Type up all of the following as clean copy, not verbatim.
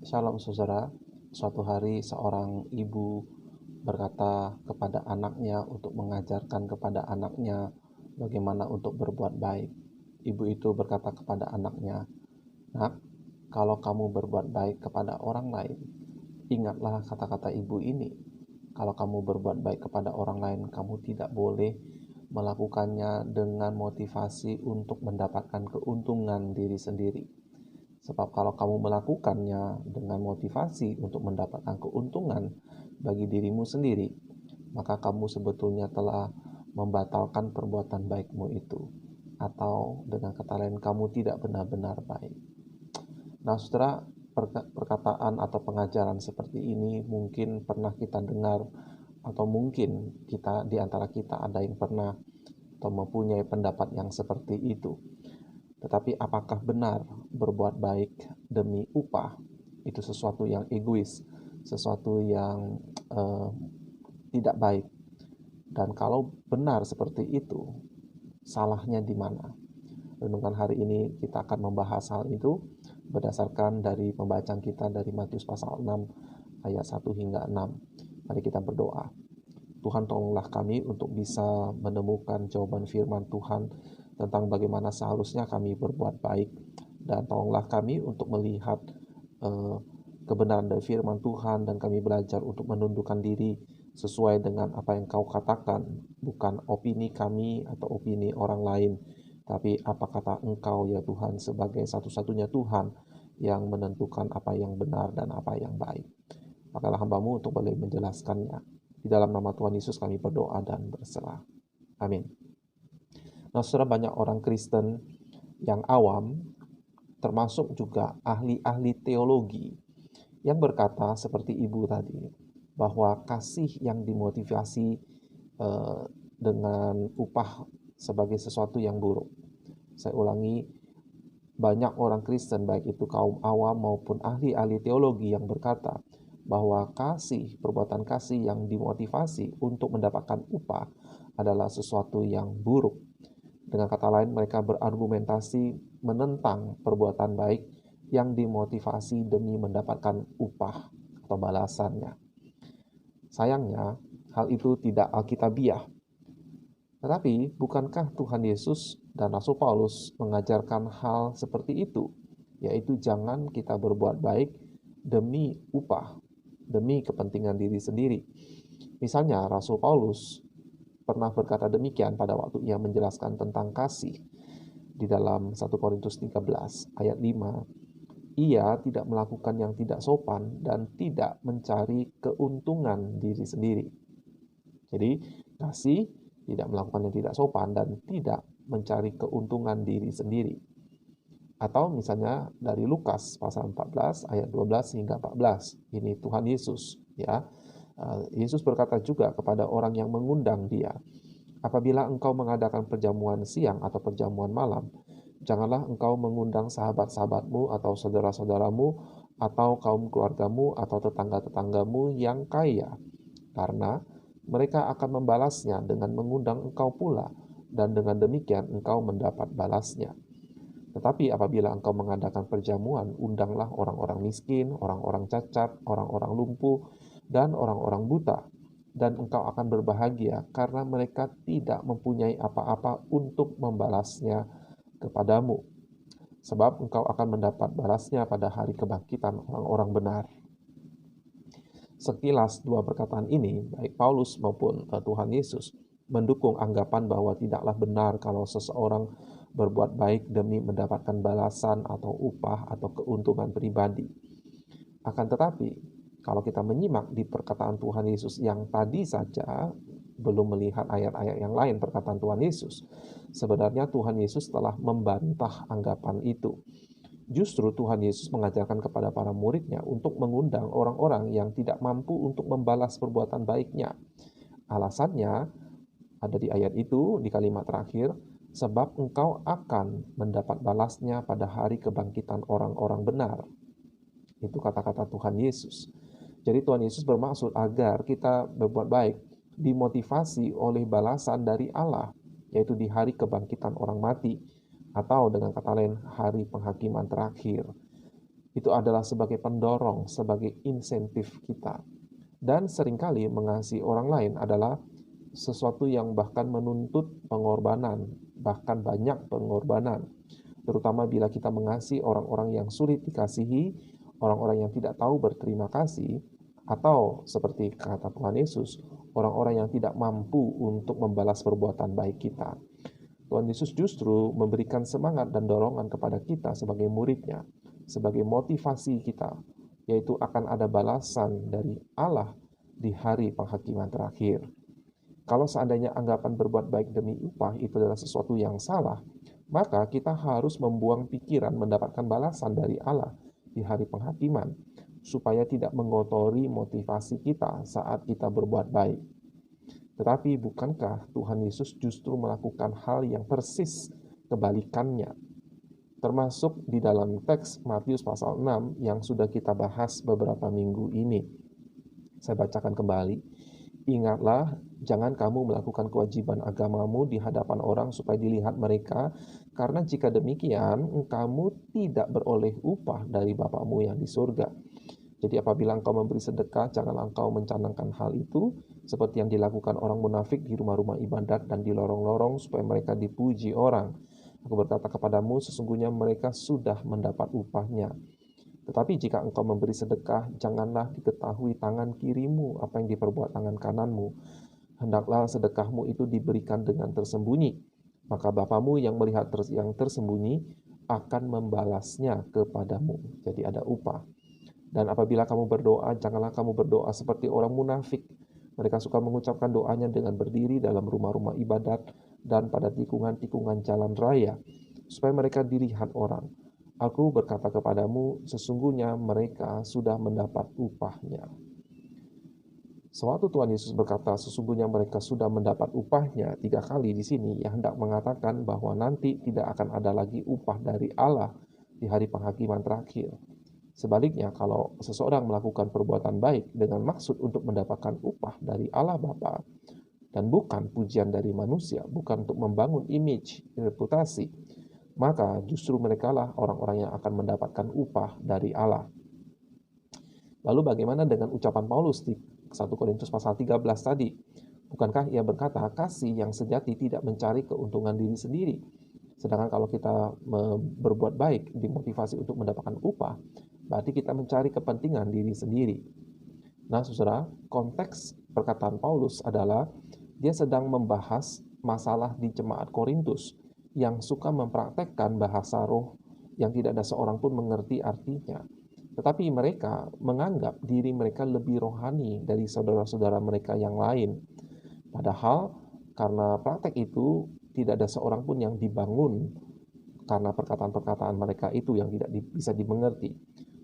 Shalom saudara, suatu hari seorang ibu berkata kepada anaknya untuk mengajarkan kepada anaknya bagaimana untuk berbuat baik. Ibu itu berkata kepada anaknya, "Nak, kalau kamu berbuat baik kepada orang lain, ingatlah kata-kata ibu ini. Kalau kamu berbuat baik kepada orang lain, kamu tidak boleh melakukannya dengan motivasi untuk mendapatkan keuntungan diri sendiri. Sebab kalau kamu melakukannya dengan motivasi untuk mendapatkan keuntungan bagi dirimu sendiri, maka kamu sebetulnya telah membatalkan perbuatan baikmu itu. Atau dengan kata lain, kamu tidak benar-benar baik." Nah, saudara, perkataan atau pengajaran seperti ini mungkin pernah kita dengar, atau mungkin kita di antara kita ada yang pernah atau mempunyai pendapat yang seperti itu. Tetapi apakah benar berbuat baik demi upah itu sesuatu yang egois, sesuatu yang tidak baik? Dan kalau benar seperti itu, salahnya di mana? Renungan hari ini kita akan membahas hal itu berdasarkan dari pembacaan kita dari Matius pasal 6 ayat 1 hingga 6. Mari kita berdoa. Tuhan, tolonglah kami untuk bisa menemukan jawaban firman Tuhan tentang bagaimana seharusnya kami berbuat baik, dan tolonglah kami untuk melihat eh, kebenaran dari firman Tuhan, dan kami belajar untuk menundukkan diri sesuai dengan apa yang Kau katakan, bukan opini kami atau opini orang lain, tapi apa kata Engkau ya Tuhan, sebagai satu-satunya Tuhan yang menentukan apa yang benar dan apa yang baik. Pakailah hamba-Mu untuk boleh menjelaskannya. Di dalam nama Tuhan Yesus kami berdoa dan berserah. Amin. Nah, saudara, banyak orang Kristen yang awam, termasuk juga ahli-ahli teologi, yang berkata seperti ibu tadi, bahwa kasih yang dimotivasi dengan upah sebagai sesuatu yang buruk. Saya ulangi, banyak orang Kristen, baik itu kaum awam maupun ahli-ahli teologi, yang berkata bahwa perbuatan kasih yang dimotivasi untuk mendapatkan upah adalah sesuatu yang buruk. Dengan kata lain, mereka berargumentasi menentang perbuatan baik yang dimotivasi demi mendapatkan upah atau balasannya. Sayangnya, hal itu tidak alkitabiah. Tetapi, bukankah Tuhan Yesus dan Rasul Paulus mengajarkan hal seperti itu? Yaitu jangan kita berbuat baik demi upah, demi kepentingan diri sendiri. Misalnya, Rasul Paulus pernah berkata demikian pada waktu ia menjelaskan tentang kasih di dalam 1 Korintus 13 ayat 5. Ia tidak melakukan yang tidak sopan dan tidak mencari keuntungan diri sendiri. Jadi, kasih tidak melakukan yang tidak sopan dan tidak mencari keuntungan diri sendiri. Atau misalnya dari Lukas pasal 14 ayat 12 hingga 14. Ini Tuhan Yesus, ya. Yesus berkata juga kepada orang yang mengundang dia, "Apabila engkau mengadakan perjamuan siang atau perjamuan malam, janganlah engkau mengundang sahabat-sahabatmu atau saudara-saudaramu atau kaum keluargamu atau tetangga-tetanggamu yang kaya, karena mereka akan membalasnya dengan mengundang engkau pula, dan dengan demikian engkau mendapat balasnya. Tetapi apabila engkau mengadakan perjamuan, undanglah orang-orang miskin, orang-orang cacat, orang-orang lumpuh, dan orang-orang buta, dan engkau akan berbahagia karena mereka tidak mempunyai apa-apa untuk membalasnya kepadamu. Sebab engkau akan mendapat balasnya pada hari kebangkitan orang-orang benar." Sekilas dua perkataan ini, baik Paulus maupun Tuhan Yesus, mendukung anggapan bahwa tidaklah benar kalau seseorang berbuat baik demi mendapatkan balasan atau upah atau keuntungan pribadi. Akan tetapi, kalau kita menyimak di perkataan Tuhan Yesus yang tadi saja, belum melihat ayat-ayat yang lain perkataan Tuhan Yesus, sebenarnya Tuhan Yesus telah membantah anggapan itu. Justru Tuhan Yesus mengajarkan kepada para muridnya untuk mengundang orang-orang yang tidak mampu untuk membalas perbuatan baiknya. Alasannya ada di ayat itu, di kalimat terakhir, "Sebab engkau akan mendapat balasnya pada hari kebangkitan orang-orang benar." Itu kata-kata Tuhan Yesus. Jadi Tuhan Yesus bermaksud agar kita berbuat baik dimotivasi oleh balasan dari Allah, yaitu di hari kebangkitan orang mati, atau dengan kata lain, hari penghakiman terakhir. Itu adalah sebagai pendorong, sebagai insentif kita. Dan seringkali mengasihi orang lain adalah sesuatu yang bahkan menuntut pengorbanan, bahkan banyak pengorbanan. Terutama bila kita mengasihi orang-orang yang sulit dikasihi, orang-orang yang tidak tahu berterima kasih, atau seperti kata Tuhan Yesus, orang-orang yang tidak mampu untuk membalas perbuatan baik kita. Tuhan Yesus justru memberikan semangat dan dorongan kepada kita sebagai muridnya, sebagai motivasi kita, yaitu akan ada balasan dari Allah di hari penghakiman terakhir. Kalau seandainya anggapan berbuat baik demi upah itu adalah sesuatu yang salah, maka kita harus membuang pikiran mendapatkan balasan dari Allah di hari penghakiman, supaya tidak mengotori motivasi kita saat kita berbuat baik. Tetapi bukankah Tuhan Yesus justru melakukan hal yang persis kebalikannya? Termasuk di dalam teks Matius pasal 6 yang sudah kita bahas beberapa minggu ini. Saya bacakan kembali. Ingatlah, jangan kamu melakukan kewajiban agamamu di hadapan orang supaya dilihat mereka, karena jika demikian, kamu tidak beroleh upah dari Bapamu yang di surga. Jadi apabila engkau memberi sedekah, janganlah engkau mencanangkan hal itu, seperti yang dilakukan orang munafik di rumah-rumah ibadat dan di lorong-lorong, supaya mereka dipuji orang. Aku berkata kepadamu, sesungguhnya mereka sudah mendapat upahnya. Tetapi jika engkau memberi sedekah, janganlah diketahui tangan kirimu apa yang diperbuat tangan kananmu. Hendaklah sedekahmu itu diberikan dengan tersembunyi. Maka Bapamu yang melihat yang tersembunyi akan membalasnya kepadamu. Jadi ada upah. Dan apabila kamu berdoa, janganlah kamu berdoa seperti orang munafik. Mereka suka mengucapkan doanya dengan berdiri dalam rumah-rumah ibadat dan pada tikungan-tikungan jalan raya, supaya mereka dilihat orang. Aku berkata kepadamu, sesungguhnya mereka sudah mendapat upahnya. Sewaktu Tuhan Yesus berkata, sesungguhnya mereka sudah mendapat upahnya 3 kali di sini, yang hendak mengatakan bahwa nanti tidak akan ada lagi upah dari Allah di hari penghakiman terakhir. Sebaliknya, kalau seseorang melakukan perbuatan baik dengan maksud untuk mendapatkan upah dari Allah Bapa, dan bukan pujian dari manusia, bukan untuk membangun image, reputasi, maka justru merekalah orang-orang yang akan mendapatkan upah dari Allah. Lalu bagaimana dengan ucapan Paulus di 1 Korintus pasal 13 tadi? Bukankah ia berkata, kasih yang sejati tidak mencari keuntungan diri sendiri? Sedangkan kalau kita berbuat baik dimotivasi untuk mendapatkan upah, berarti kita mencari kepentingan diri sendiri. Nah, saudara, konteks perkataan Paulus adalah dia sedang membahas masalah di jemaat Korintus yang suka mempraktekkan bahasa roh yang tidak ada seorang pun mengerti artinya. Tetapi mereka menganggap diri mereka lebih rohani dari saudara-saudara mereka yang lain. Padahal karena praktek itu tidak ada seorang pun yang dibangun karena perkataan-perkataan mereka itu yang tidak bisa dimengerti.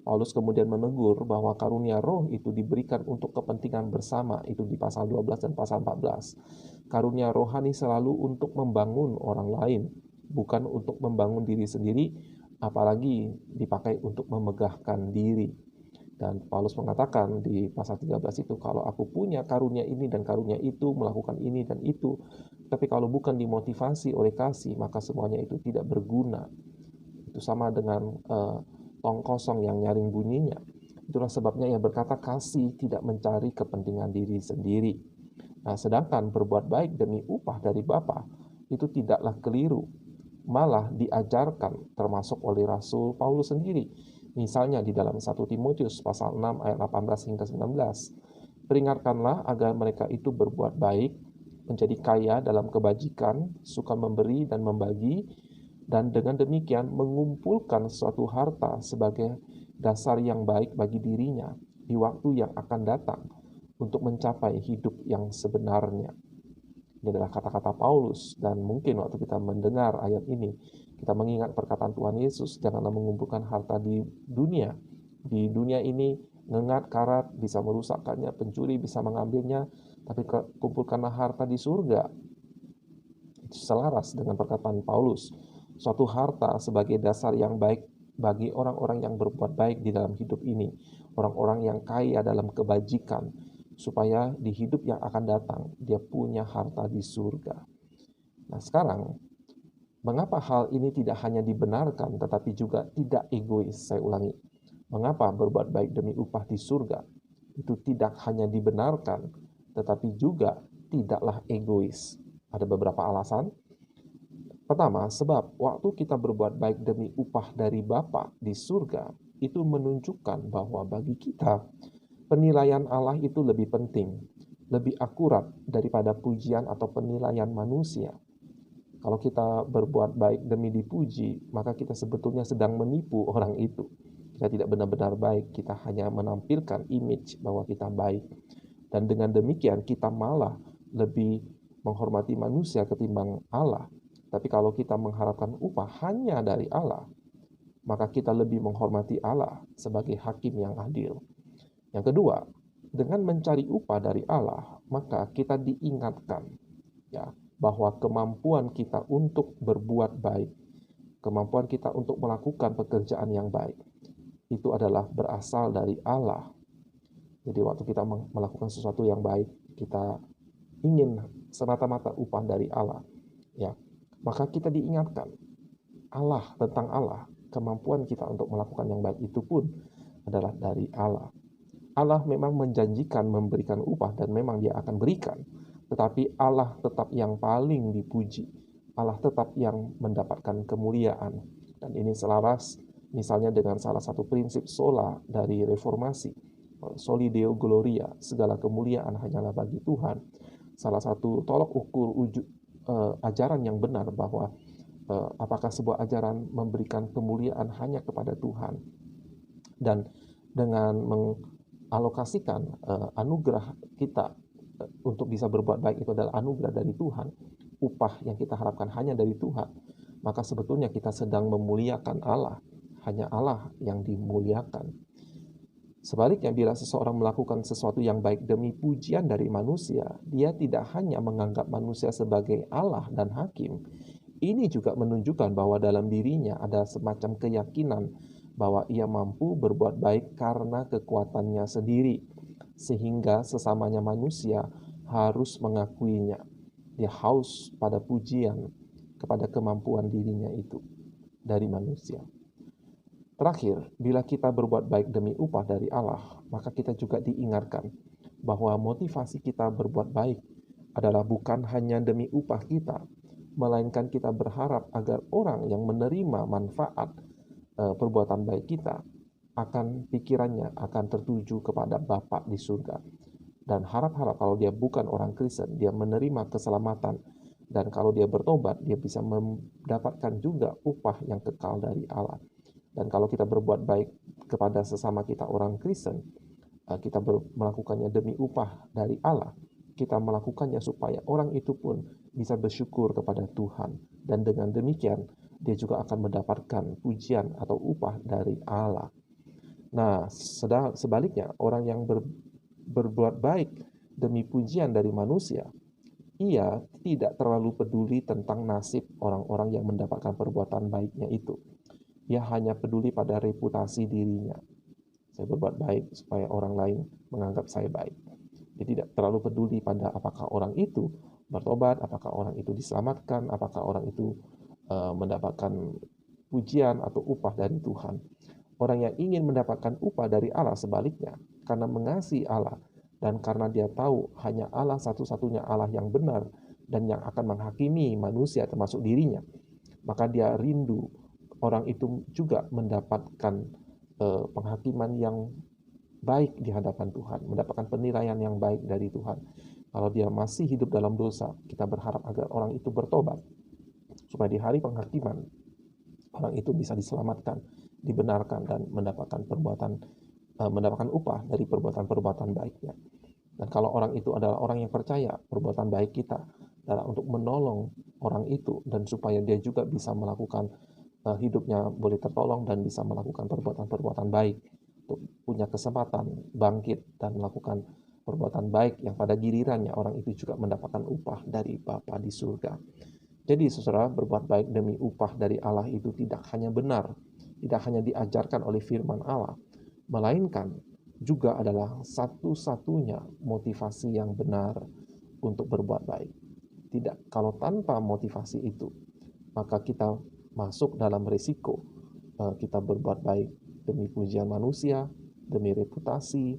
Paulus kemudian menegur bahwa karunia roh itu diberikan untuk kepentingan bersama, itu di pasal 12 dan pasal 14. Karunia rohani selalu untuk membangun orang lain, bukan untuk membangun diri sendiri, apalagi dipakai untuk memegahkan diri. Dan Paulus mengatakan di pasal 13 itu, kalau aku punya karunia ini dan karunia itu, melakukan ini dan itu, tapi kalau bukan dimotivasi oleh kasih, maka semuanya itu tidak berguna. Itu sama dengan tong kosong yang nyaring bunyinya. Itulah sebabnya ia berkata kasih tidak mencari kepentingan diri sendiri. Nah, sedangkan berbuat baik demi upah dari Bapa itu tidaklah keliru, malah diajarkan termasuk oleh Rasul Paulus sendiri. Misalnya di dalam 1 Timotius pasal 6 ayat 18 hingga 19. Peringatkanlah agar mereka itu berbuat baik, menjadi kaya dalam kebajikan, suka memberi dan membagi, dan dengan demikian mengumpulkan suatu harta sebagai dasar yang baik bagi dirinya di waktu yang akan datang untuk mencapai hidup yang sebenarnya. Ini adalah kata-kata Paulus, dan mungkin waktu kita mendengar ayat ini, kita mengingat perkataan Tuhan Yesus, janganlah mengumpulkan harta di dunia. Di dunia ini ngengat, karat bisa merusakkannya, pencuri bisa mengambilnya, tapi kumpulkanlah harta di surga. Itu selaras dengan perkataan Paulus. Suatu harta sebagai dasar yang baik bagi orang-orang yang berbuat baik di dalam hidup ini, orang-orang yang kaya dalam kebajikan, supaya di hidup yang akan datang dia punya harta di surga. Nah, sekarang mengapa hal ini tidak hanya dibenarkan tetapi juga tidak egois? Saya ulangi, Mengapa berbuat baik demi upah di surga itu tidak hanya dibenarkan, tetapi juga tidaklah egois? Ada beberapa alasan. Pertama, sebab waktu kita berbuat baik demi upah dari Bapa di surga, itu menunjukkan bahwa bagi kita, penilaian Allah itu lebih penting, lebih akurat daripada pujian atau penilaian manusia. Kalau kita berbuat baik demi dipuji, maka kita sebetulnya sedang menipu orang itu. Kita tidak benar-benar baik, kita hanya menampilkan image bahwa kita baik. Dan dengan demikian kita malah lebih menghormati manusia ketimbang Allah. Tapi kalau kita mengharapkan upah hanya dari Allah, maka kita lebih menghormati Allah sebagai hakim yang adil. Yang kedua, dengan mencari upah dari Allah, maka kita diingatkan ya bahwa kemampuan kita untuk berbuat baik, kemampuan kita untuk melakukan pekerjaan yang baik, itu adalah berasal dari Allah. Jadi waktu kita melakukan sesuatu yang baik, kita ingin semata-mata upah dari Allah, ya, maka kita diingatkan Allah tentang Allah, kemampuan kita untuk melakukan yang baik itu pun adalah dari Allah. Allah memang menjanjikan memberikan upah dan memang dia akan berikan. Tetapi Allah tetap yang paling dipuji. Allah tetap yang mendapatkan kemuliaan. Dan ini selaras misalnya dengan salah satu prinsip sola dari reformasi. Soli Deo Gloria, segala kemuliaan hanyalah bagi Tuhan. Salah satu tolok ukur ajaran yang benar bahwa apakah sebuah ajaran memberikan kemuliaan hanya kepada Tuhan. Dan dengan mengalokasikan anugerah kita untuk bisa berbuat baik itu adalah anugerah dari Tuhan, upah yang kita harapkan hanya dari Tuhan, maka sebetulnya kita sedang memuliakan Allah, hanya Allah yang dimuliakan. Sebaliknya, bila seseorang melakukan sesuatu yang baik demi pujian dari manusia, dia tidak hanya menganggap manusia sebagai Allah dan hakim. Ini juga menunjukkan bahwa dalam dirinya ada semacam keyakinan bahwa ia mampu berbuat baik karena kekuatannya sendiri, sehingga sesamanya manusia harus mengakuinya. Dia haus pada pujian kepada kemampuan dirinya itu dari manusia. Terakhir, bila kita berbuat baik demi upah dari Allah, maka kita juga diingatkan bahwa motivasi kita berbuat baik adalah bukan hanya demi upah kita, melainkan kita berharap agar orang yang menerima manfaat perbuatan baik kita akan pikirannya akan tertuju kepada Bapa di surga. Dan harap-harap kalau dia bukan orang Kristen, dia menerima keselamatan, dan kalau dia bertobat, dia bisa mendapatkan juga upah yang kekal dari Allah. Dan kalau kita berbuat baik kepada sesama kita orang Kristen, kita melakukannya demi upah dari Allah. Kita melakukannya supaya orang itu pun bisa bersyukur kepada Tuhan. Dan dengan demikian, dia juga akan mendapatkan pujian atau upah dari Allah. Nah, sebaliknya, orang yang berbuat baik demi pujian dari manusia, ia tidak terlalu peduli tentang nasib orang-orang yang mendapatkan perbuatan baiknya itu. Ia hanya peduli pada reputasi dirinya. Saya berbuat baik supaya orang lain menganggap saya baik. Dia tidak terlalu peduli pada apakah orang itu bertobat, apakah orang itu diselamatkan, apakah orang itu mendapatkan pujian atau upah dari Tuhan. Orang yang ingin mendapatkan upah dari Allah sebaliknya, karena mengasihi Allah dan karena dia tahu hanya Allah satu-satunya Allah yang benar dan yang akan menghakimi manusia termasuk dirinya, maka dia rindu orang itu juga mendapatkan penghakiman yang baik di hadapan Tuhan, mendapatkan penilaian yang baik dari Tuhan. Kalau dia masih hidup dalam dosa, kita berharap agar orang itu bertobat, supaya di hari penghakiman, orang itu bisa diselamatkan, dibenarkan, dan mendapatkan upah dari perbuatan-perbuatan baiknya. Dan kalau orang itu adalah orang yang percaya, perbuatan baik kita adalah untuk menolong orang itu, dan supaya dia juga bisa melakukan hidupnya boleh tertolong dan bisa melakukan perbuatan-perbuatan baik, untuk punya kesempatan bangkit dan melakukan perbuatan baik yang pada gilirannya orang itu juga mendapatkan upah dari Bapa di surga. Jadi saudara, berbuat baik demi upah dari Allah itu tidak hanya benar, tidak hanya diajarkan oleh firman Allah, melainkan juga adalah satu-satunya motivasi yang benar untuk berbuat baik. Tidak, kalau tanpa motivasi itu, maka kita masuk dalam risiko kita berbuat baik demi pujian manusia, demi reputasi,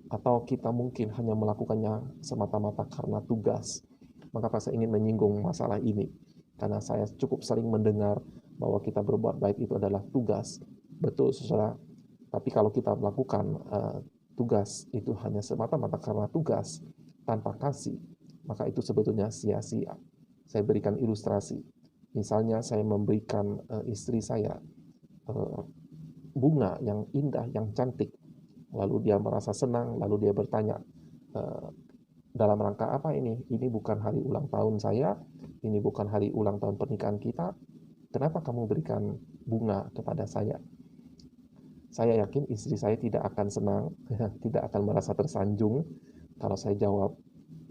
atau kita mungkin hanya melakukannya semata-mata karena tugas. Maka saya ingin menyinggung masalah ini, karena saya cukup sering mendengar bahwa kita berbuat baik itu adalah tugas. Betul, saudara. Tapi kalau kita melakukan tugas itu hanya semata-mata karena tugas, tanpa kasih, maka itu sebetulnya sia-sia. Saya berikan ilustrasi. Misalnya saya memberikan istri saya bunga yang indah, yang cantik. Lalu dia merasa senang, lalu dia bertanya, dalam rangka apa ini? Ini bukan hari ulang tahun saya, ini bukan hari ulang tahun pernikahan kita, kenapa kamu berikan bunga kepada saya? Saya yakin istri saya tidak akan senang, tidak akan merasa tersanjung kalau saya jawab,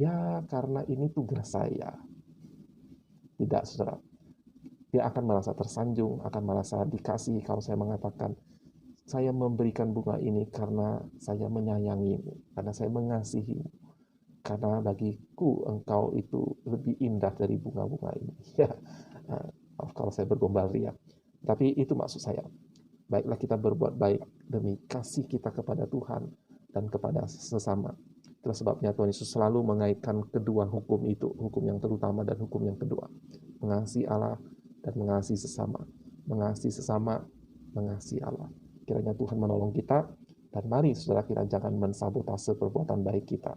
ya karena ini tugas saya. Tidak, saudara. Dia akan merasa tersanjung, akan merasa dikasih kalau saya mengatakan, saya memberikan bunga ini karena saya menyayangimu, karena saya mengasihimu, karena bagiku engkau itu lebih indah dari bunga-bunga ini. Ya, kalau saya bergombal riak. Tapi itu maksud saya. Baiklah kita berbuat baik demi kasih kita kepada Tuhan dan kepada sesama. Itulah sebabnya Tuhan Yesus selalu mengaitkan kedua hukum itu, hukum yang terutama dan hukum yang kedua. Mengasihi Allah dan mengasihi sesama. Mengasihi sesama, mengasihi Allah. Kiranya Tuhan menolong kita, dan mari saudara kita jangan mensabotase perbuatan baik kita.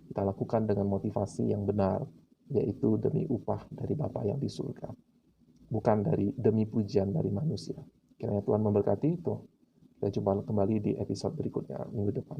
Kita lakukan dengan motivasi yang benar, yaitu demi upah dari Bapa yang di surga. Bukan demi pujian dari manusia. Kiranya Tuhan memberkati itu. Kita jumpa kembali di episode berikutnya minggu depan.